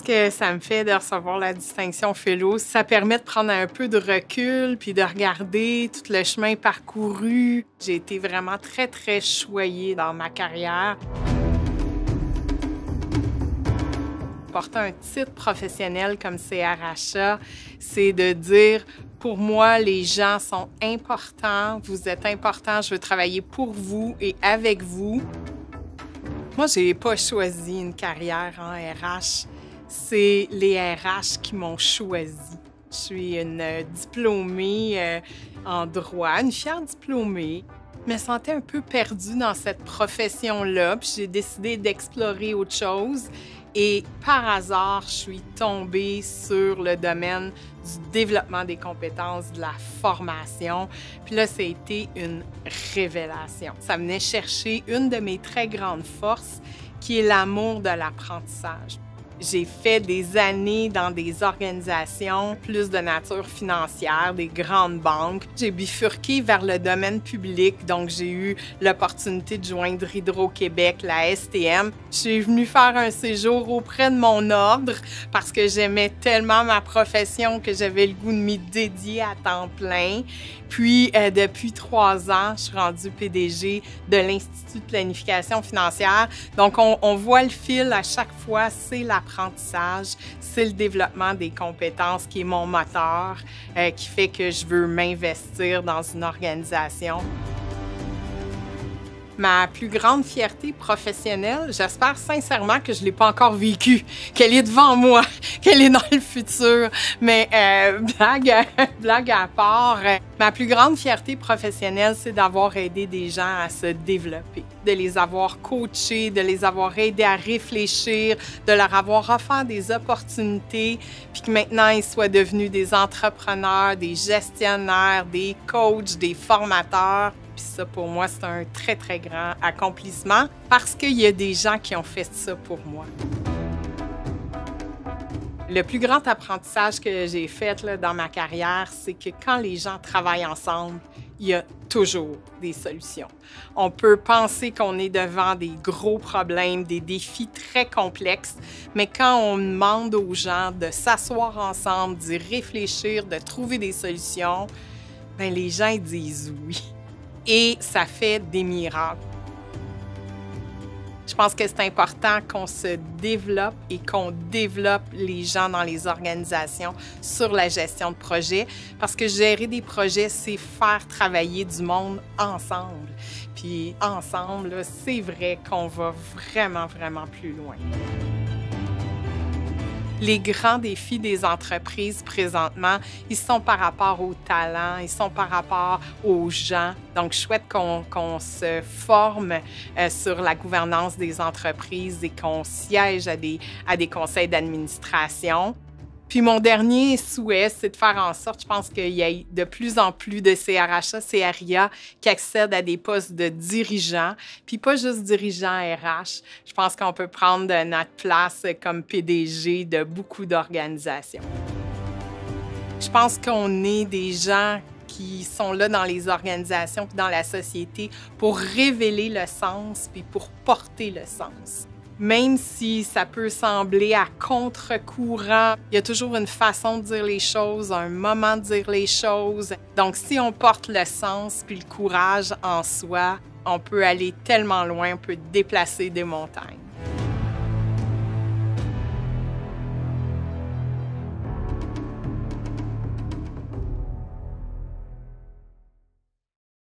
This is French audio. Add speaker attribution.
Speaker 1: ce que ça me fait de recevoir la distinction Fellow, ça permet de prendre un peu de recul puis de regarder tout le chemin parcouru. J'ai été vraiment très, très choyée dans ma carrière. Porter un titre professionnel comme CRHA, c'est de dire, pour moi, les gens sont importants, vous êtes importants, je veux travailler pour vous et avec vous. Moi, j'ai pas choisi une carrière en RH. C'est les RH qui m'ont choisi. Je suis une diplômée en droit, une fière diplômée. Je me sentais un peu perdue dans cette profession-là, puis j'ai décidé d'explorer autre chose. Et par hasard, je suis tombée sur le domaine du développement des compétences, de la formation. Puis là, ça a été une révélation. Ça venait chercher une de mes très grandes forces, qui est l'amour de l'apprentissage. J'ai fait des années dans des organisations plus de nature financière, des grandes banques. J'ai bifurqué vers le domaine public, donc j'ai eu l'opportunité de joindre Hydro-Québec, la STM. Je suis venue faire un séjour auprès de mon ordre parce que j'aimais tellement ma profession que j'avais le goût de m'y dédier à temps plein. Puis, depuis 3 ans, je suis rendue PDG de l'Institut de planification financière. Donc, on voit le fil à chaque fois, c'est l'apprentissage, c'est le développement des compétences qui est mon moteur, qui fait que je veux m'investir dans une organisation. Ma plus grande fierté professionnelle, j'espère sincèrement que je ne l'ai pas encore vécue, qu'elle est devant moi, qu'elle est dans le futur. Mais blague à part, ma plus grande fierté professionnelle, c'est d'avoir aidé des gens à se développer, de les avoir coachés, de les avoir aidés à réfléchir, de leur avoir offert des opportunités, puis que maintenant ils soient devenus des entrepreneurs, des gestionnaires, des coachs, des formateurs. Puis ça, pour moi, c'est un très, très grand accomplissement parce qu'il y a des gens qui ont fait ça pour moi. Le plus grand apprentissage que j'ai fait là, dans ma carrière, c'est que quand les gens travaillent ensemble, il y a toujours des solutions. On peut penser qu'on est devant des gros problèmes, des défis très complexes, mais quand on demande aux gens de s'asseoir ensemble, d'y réfléchir, de trouver des solutions, bien, les gens ils disent oui. Et ça fait des miracles. Je pense que c'est important qu'on se développe et qu'on développe les gens dans les organisations sur la gestion de projets parce que gérer des projets, c'est faire travailler du monde ensemble. Puis ensemble, c'est vrai qu'on va vraiment, vraiment plus loin. Les grands défis des entreprises présentement, ils sont par rapport aux talents, ils sont par rapport aux gens. Donc, je souhaite qu'on se forme sur la gouvernance des entreprises et qu'on siège à des conseils d'administration. Puis mon dernier souhait, c'est de faire en sorte, je pense qu'il y ait de plus en plus de CRHA, CRIA qui accèdent à des postes de dirigeants, puis pas juste dirigeants RH. Je pense qu'on peut prendre notre place comme PDG de beaucoup d'organisations. Je pense qu'on est des gens qui sont là dans les organisations puis dans la société pour révéler le sens puis pour porter le sens. Même si ça peut sembler à contre-courant, il y a toujours une façon de dire les choses, un moment de dire les choses. Donc, si on porte le sens puis le courage en soi, on peut aller tellement loin, on peut déplacer des montagnes.